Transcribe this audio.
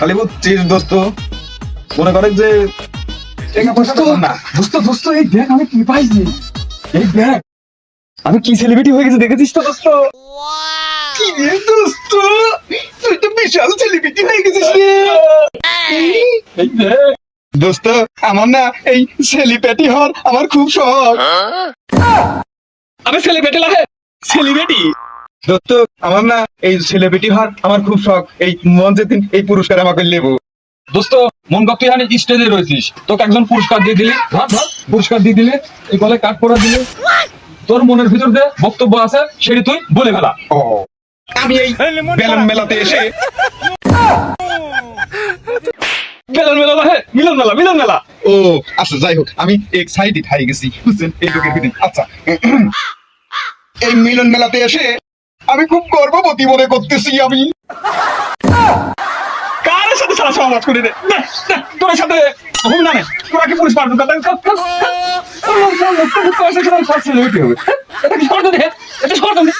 খালি বুঝছিস দোস্ত, মনে করে যে দোস্ত এই দেখ আমি কি পাইছি, এই দেখ আমি কি সেলিব্রিটি হয়ে গেছি, দেখেছিস তো দোস্ত? কি রে দোস্ত, তুই তো বিশাল সেলিব্রিটি হয়ে গেছিস রে। এই দেখ দোস্ত, আমার না এই সেলিব্রিটি হওয়ার আমার খুব শখ। আমি সেলিব্রিটি লাগে, সেলিব্রিটি দোস্ত, আমার না এই সেলিব্রিটি হওয়ার আমার খুব শখ। এই মঞ্চে দিন এই পুরস্কার আমাকে নেব। দোস্ত। মন কর তুই এখানে স্টেজে রয়েছিস, তোকে একজন পুরস্কার দিয়ে দিলি, ধর ধর পুরস্কার দিয়ে দিলে, এই গলায় কাট পরা দিলে, তোর মনের ভিতর যে বক্তব্য আছে সেটি তুই বলে ফেলা। ও, আমি এই বেলুন মেলাতে এসে মিলন মেলা লাগে, মিলন মেলা, মিলন মেলা। ও আচ্ছা, যাই হোক, আমি এক্সাইটেড হয়ে গেছি বুঝছেন এই লোকের ভিতরে। আচ্ছা, এই মিলন মেলাতে এসে আমি খুব গর্ববতী মনে করতেছি। আমি কার সাথে সারা সমাজ করে দে, তোর সাথে হবে না, তোরা কি পুলিশ পারবে? এটা কি করতে দে, এটা শর্ত দে।